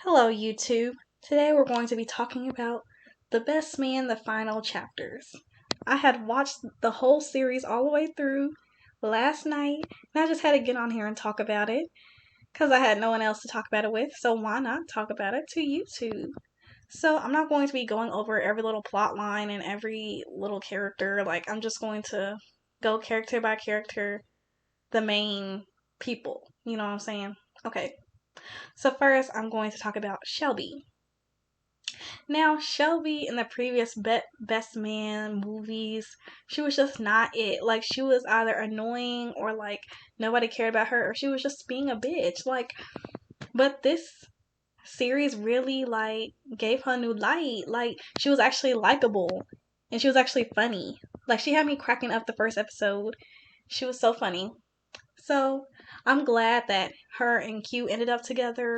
Hello, YouTube. Today we're going to be talking about The Best Man, the final chapters. I had watched the whole series all the way through last night, and I just had to get on here and talk about it because I had no one else to talk about it with, so why not talk about it to YouTube? So I'm not going to be going over every little plot line and every little character. I'm just going to go character by character, the main people. You know what I'm saying? Okay. So first, I'm going to talk about Shelby. Now, Shelby in the previous Best Man movies, she was just not it. She was either annoying or nobody cared about her, or she was just being a bitch. But this series really gave her new light. She was actually likable and she was actually funny. She had me cracking up the first episode. She was so funny. So I'm glad that her and Q ended up together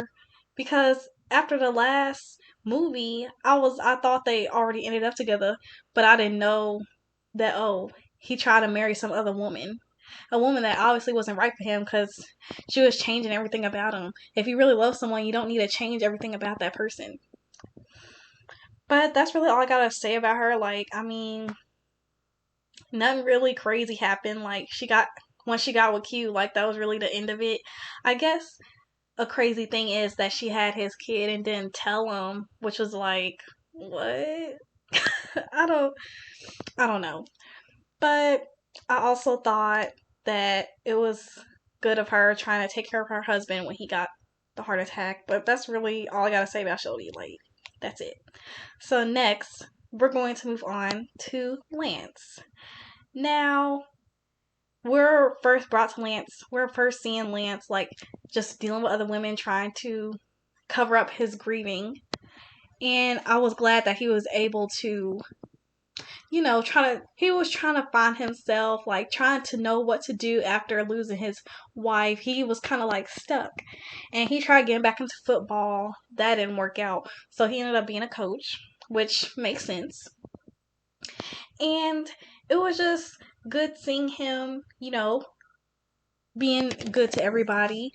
because after the last movie, I thought they already ended up together, but I didn't know that he tried to marry some other woman. A woman that obviously wasn't right for him because she was changing everything about him. If you really love someone, you don't need to change everything about that person. But that's really all I gotta say about her. Nothing really crazy happened. Once she got with Q, that was really the end of it. I guess a crazy thing is that she had his kid and didn't tell him, which was what? I don't I don't know. But I also thought that it was good of her trying to take care of her husband when he got the heart attack. But that's really all I gotta say about Shelby. That's it. So next, we're going to move on to Lance. Now, we're first brought to Lance. We're first seeing Lance just dealing with other women, trying to cover up his grieving. And I was glad that he was able to, he was trying to find himself, trying to know what to do after losing his wife. He was kind of stuck. And he tried getting back into football. That didn't work out. So he ended up being a coach, which makes sense. And it was just good seeing him, being good to everybody.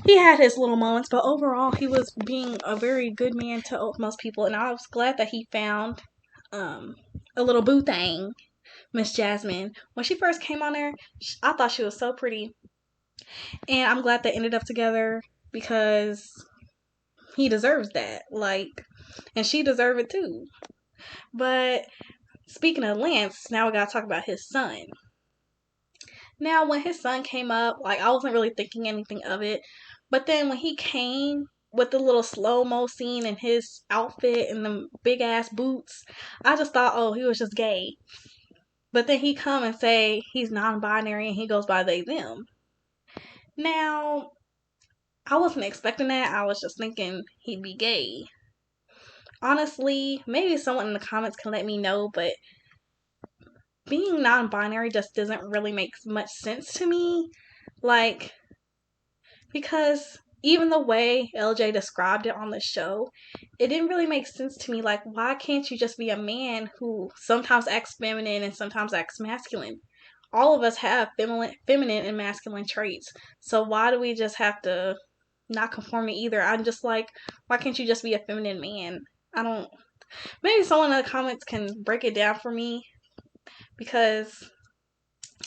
He had his little moments, but overall, he was being a very good man to most people. And I was glad that he found a little boo thing, Miss Jasmine. When she first came on there, I thought she was so pretty. And I'm glad they ended up together because he deserves that. And she deserved it too. But speaking of Lance, now we gotta talk about his son. Now, when his son came up, I wasn't really thinking anything of it. But then when he came with the little slow-mo scene and his outfit and the big-ass boots, I just thought, oh, he was just gay. But then he come and say he's non-binary and he goes by they, them. Now, I wasn't expecting that. I was just thinking he'd be gay. Honestly, maybe someone in the comments can let me know, but being non-binary just doesn't really make much sense to me. Because even the way LJ described it on the show, it didn't really make sense to me. Why can't you just be a man who sometimes acts feminine and sometimes acts masculine? All of us have feminine and masculine traits. So why do we just have to not conform to either? I'm just why can't you just be a feminine man? I don't. Maybe someone in the comments can break it down for me because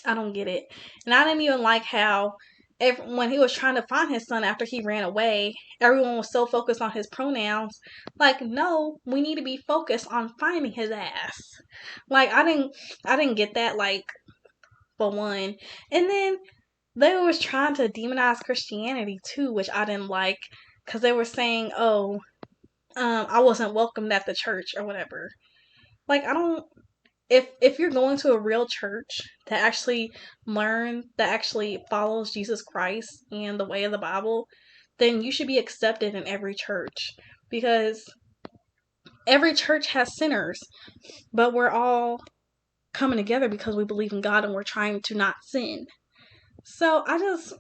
I don't get it. And I didn't even like how when he was trying to find his son after he ran away, everyone was so focused on his pronouns. No, we need to be focused on finding his ass. I didn't get that, for one. And then they was trying to demonize Christianity too, which I didn't like, because they were saying, oh, I wasn't welcomed at the church or whatever. I don't. If you're going to a real church that actually follows Jesus Christ and the way of the Bible, then you should be accepted in every church, because every church has sinners, but we're all coming together because we believe in God and we're trying to not sin. So I just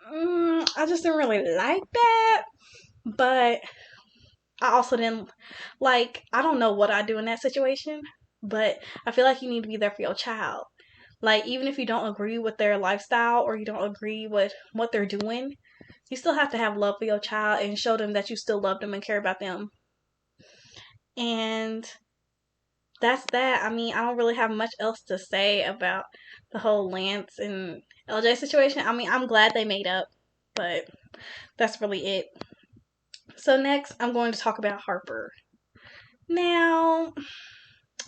didn't really like that, but I also didn't I don't know what I'd do in that situation, but I feel like you need to be there for your child. Even if you don't agree with their lifestyle or you don't agree with what they're doing, You still have to have love for your child and show them that you still love them and care about them. And that's that. I mean, I don't really have much else to say about the whole Lance and LJ situation. I mean, I'm glad they made up, but that's really it. So next, I'm going to talk about Harper. Now,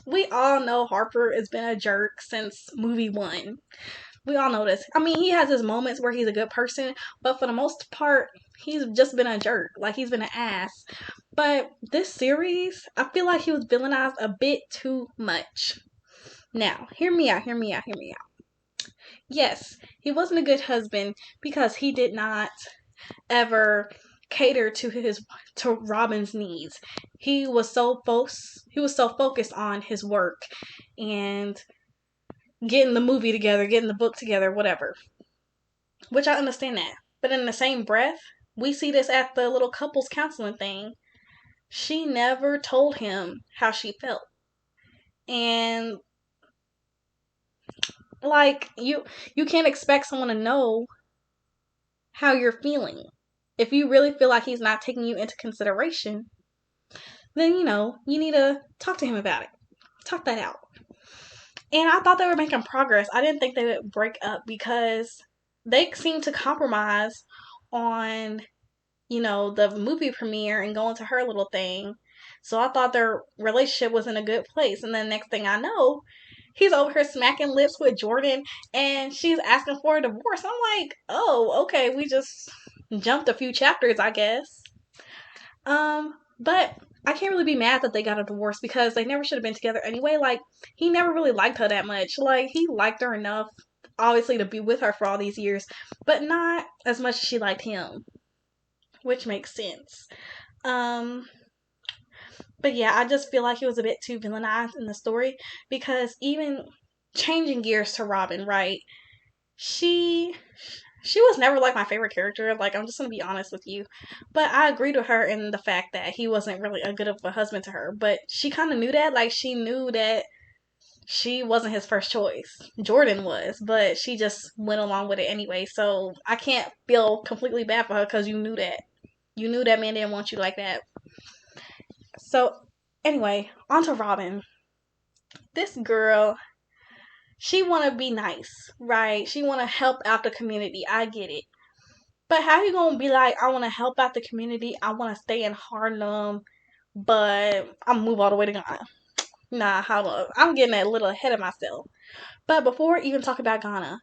we all know Harper has been a jerk since movie one. We all know this. I mean, he has his moments where he's a good person, but for the most part, he's just been a jerk. Like, he's been an ass. But this series, I feel like he was villainized a bit too much. Now, hear me out. Yes, he wasn't a good husband because he did not ever cater to Robin's needs. He was so focused on his work and getting the movie together, getting the book together, whatever. Which I understand that. But in the same breath, we see this at the little couples counseling thing. She never told him how she felt. And like you can't expect someone to know how you're feeling. If you really feel like he's not taking you into consideration, then you need to talk to him about it. Talk that out. And I thought they were making progress. I didn't think they would break up because they seemed to compromise on, the movie premiere and going to her little thing. So I thought their relationship was in a good place. And then next thing I know, he's over here smacking lips with Jordan and she's asking for a divorce. I'm like, oh, okay, we just jumped a few chapters, I guess. But I can't really be mad that they got a divorce because they never should have been together anyway. Like, he never really liked her that much. Like, he liked her enough, obviously, to be with her for all these years, but not as much as she liked him, which makes sense. But yeah, I just feel like he was a bit too villainized in the story because even changing gears to Robin, right? She was never like my favorite character. Like, I'm just gonna be honest with you. But I agreed with her in the fact that he wasn't really a good of a husband to her. But she kind of knew that. Like, she knew that she wasn't his first choice. Jordan was, but she just went along with it anyway. So I can't feel completely bad for her because you knew that. You knew that man didn't want you like that. So anyway, on to Robin. This girl, she want to be nice, right? She want to help out the community. I get it. But how you going to be like, I want to help out the community. I want to stay in Harlem, but I'm move all the way to Ghana. Nah, hold up. I'm getting a little ahead of myself. But before I even talk about Ghana,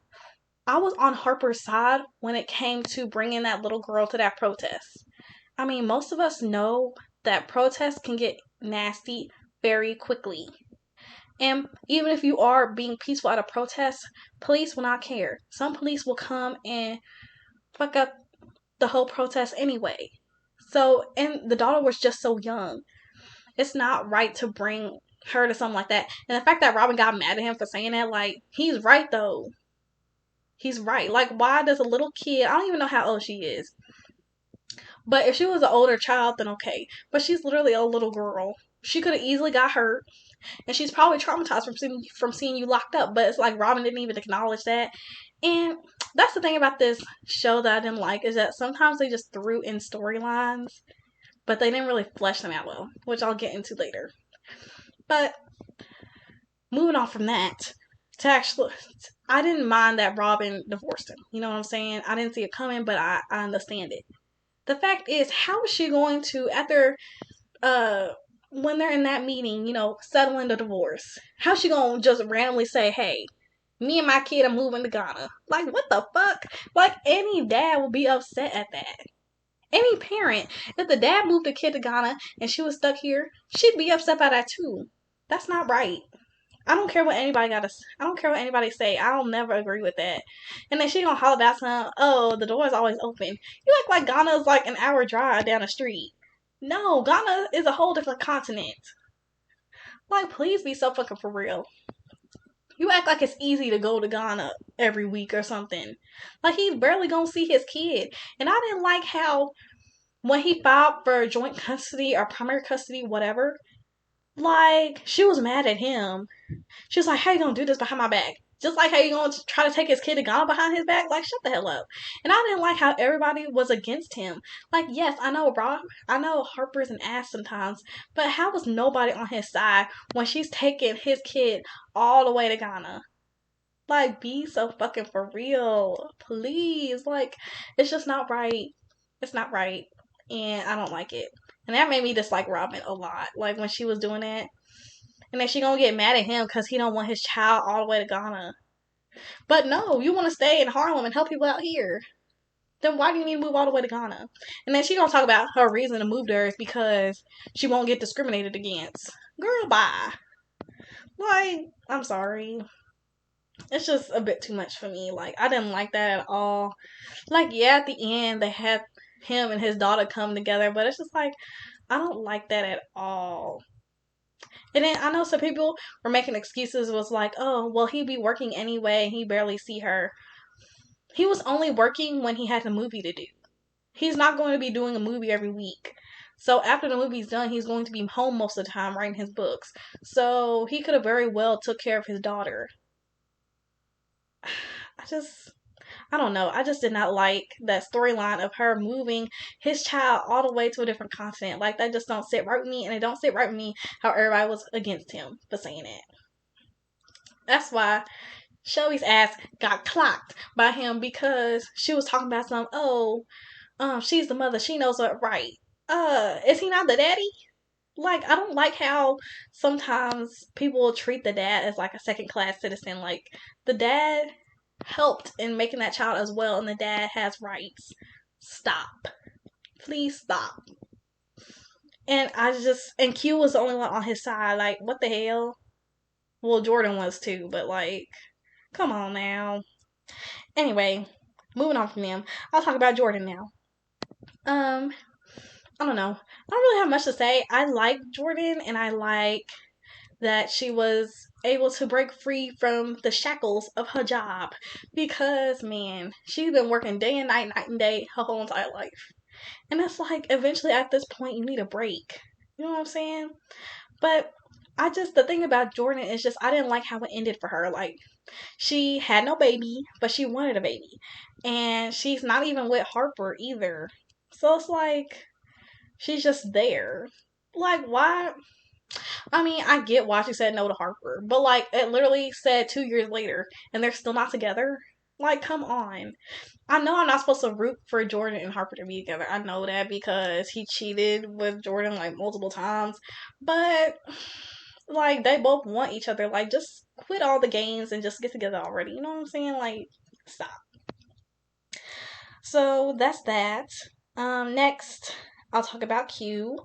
I was on Harper's side when it came to bringing that little girl to that protest. I mean, most of us know that protests can get nasty very quickly. And even if you are being peaceful at a protest, police will not care. Some police will come and fuck up the whole protest anyway. So, and the daughter was just so young. It's not right to bring her to something like that. And the fact that Robin got mad at him for saying that, like, he's right though. He's right. Like, why does a little kid, I don't even know how old she is. But if she was an older child, then okay. But she's literally a little girl. She could have easily got hurt. And she's probably traumatized from seeing you locked up. But it's like Robin didn't even acknowledge that. And that's the thing about this show that I didn't like, is that sometimes they just threw in storylines, but they didn't really flesh them out well, which I'll get into later. But moving on from that, I didn't mind that Robin divorced him. You know what I'm saying? I didn't see it coming, but I understand it. The fact is, how is she going to, after when they're in that meeting, settling the divorce, how's she gonna just randomly say, hey, me and my kid are moving to Ghana? Like, what the fuck? Like, any dad would be upset at that. Any parent, if the dad moved the kid to Ghana and she was stuck here, she'd be upset by that too. That's not right. I don't care what anybody say. I'll never agree with that. And then she gonna holler back to him, oh, the door is always open. You act like Ghana is like an hour drive down the street. No, Ghana is a whole different continent. Like, please be so fucking for real. You act like it's easy to go to Ghana every week or something. Like, he's barely gonna see his kid. And I didn't like how when he filed for joint custody or primary custody, whatever, like, she was mad at him. She was like, how you gonna do this behind my back? Just like how you gonna try to take his kid to Ghana behind his back? Like, shut the hell up. And I didn't like how everybody was against him. Like, yes, I know I know Harper's an ass sometimes, but how was nobody on his side when she's taking his kid all the way to Ghana? Like, be so fucking for real. Please. Like, it's just not right. It's not right. And I don't like it. And that made me dislike Robin a lot. Like, when she was doing that. And then she gonna get mad at him because he don't want his child all the way to Ghana. But no, you want to stay in Harlem and help people out here. Then why do you need to move all the way to Ghana? And then she gonna talk about her reason to move there is because she won't get discriminated against. Girl, bye. Like, I'm sorry. It's just a bit too much for me. Like, I didn't like that at all. Like, yeah, at the end they had him and his daughter come together, but it's just like, I don't like that at all. And then I know some people were making excuses, was like, oh, well, he'd be working anyway, he barely see her. He was only working when he had a movie to do. He's not going to be doing a movie every week. So after the movie's done, he's going to be home most of the time writing his books. So he could have very well took care of his daughter. I don't know. I just did not like that storyline of her moving his child all the way to a different continent. Like, that just don't sit right with me, and it don't sit right with me how everybody was against him for saying it. That's why Shelby's ass got clocked by him, because she was talking about she's the mother, she knows what right. Is he not the daddy? Like, I don't like how sometimes people treat the dad as like a second class citizen. Like, the dad helped in making that child as well, and the dad has rights. Stop. Please stop. And Q was the only one on his side. Like, what the hell? Well, Jordan was too, but like, come on now. Anyway, moving on from them, I'll talk about Jordan now. I don't know. I don't really have much to say. I like Jordan, and I like that she was able to break free from the shackles of her job, because, man, she's been working day and night and day her whole entire life. And it's like, eventually at this point you need a break. You know what I'm saying? But the thing about Jordan is just, I didn't like how it ended for her. Like, she had no baby, but she wanted a baby. And she's not even with Harper either. So it's like, she's just there. Like, why? I mean, I get why she said no to Harper, but like, it literally said 2 years later, and they're still not together. Like, come on. I know I'm not supposed to root for Jordan and Harper to be together. I know that because he cheated with Jordan like multiple times, but like, they both want each other. Like, just quit all the games and just get together already. You know what I'm saying? Like, stop. So that's that. Next, I'll talk about Q.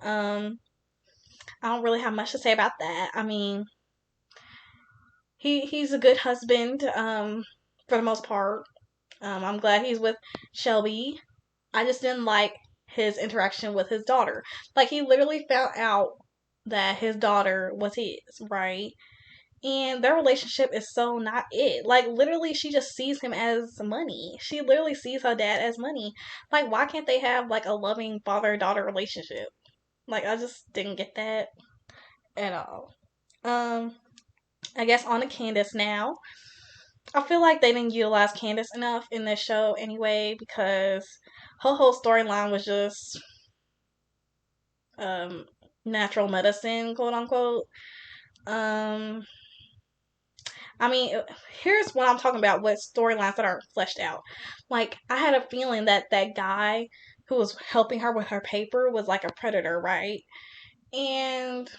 I don't really have much to say about that. I mean, he's a good husband, for the most part. I'm glad he's with Shelby. I just didn't like his interaction with his daughter. Like, he literally found out that his daughter was his, right? And their relationship is so not it. Like, literally, she just sees him as money. She literally sees her dad as money. Like, why can't they have, like, a loving father-daughter relationship? Like, I just didn't get that at all. I guess on to Candace now. I feel like they didn't utilize Candace enough in this show anyway, because her whole storyline was just natural medicine, quote unquote. I mean, here's what I'm talking about with storylines that aren't fleshed out. Like, I had a feeling that that guy who was helping her with her paper was like a predator, right? And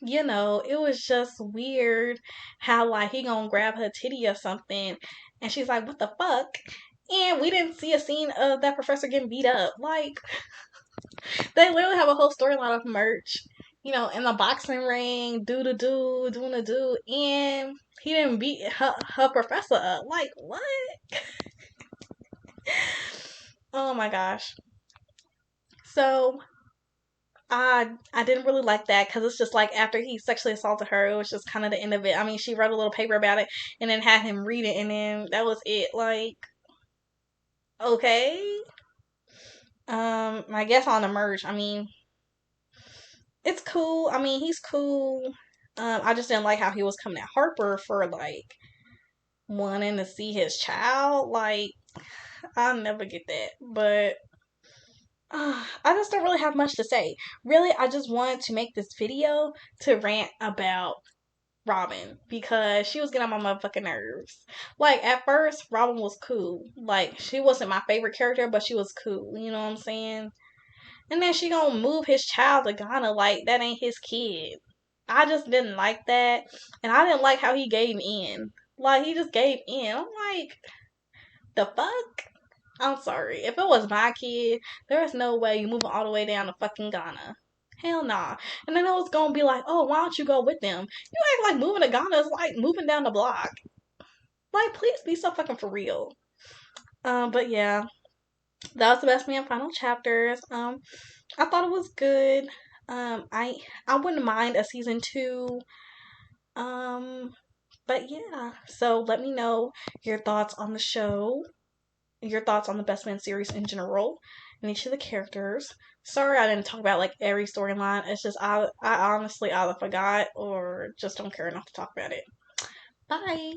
it was just weird how, like, he gonna grab her titty or something, and she's like, what the fuck? And we didn't see a scene of that professor getting beat up. Like, they literally have a whole storyline of merch, in the boxing ring, doing a do, and he didn't beat her professor up. Like, what? Oh my gosh. So, I didn't really like that, because it's just like, after he sexually assaulted her, it was just kind of the end of it. I mean, she wrote a little paper about it and then had him read it, and then that was it. Like, okay. I guess on the merge, I mean, it's cool. I mean, he's cool. I just didn't like how he was coming at Harper for, like, wanting to see his child. Like, I'll never get that. But I just don't really have much to say. Really, I just wanted to make this video to rant about Robin because she was getting on my motherfucking nerves. Like, at first, Robin was cool. Like, she wasn't my favorite character, but she was cool. You know what I'm saying? And then she gonna move his child to Ghana like that ain't his kid. I just didn't like that. And I didn't like how he gave in. Like, he just gave in. I'm like, the fuck? I'm sorry. If it was my kid, there's no way you moving all the way down to fucking Ghana. Hell nah. And then it was gonna be like, oh, why don't you go with them? You act like moving to Ghana is like moving down the block. Like, please be so fucking for real. But yeah, that was the Best Man final chapters. I thought it was good. I wouldn't mind a season 2. Um, but yeah. So let me know your thoughts on the show, your thoughts on the Best Man series in general, and each of the characters. Sorry I didn't talk about like every storyline. It's just I honestly either forgot or just don't care enough to talk about it. Bye.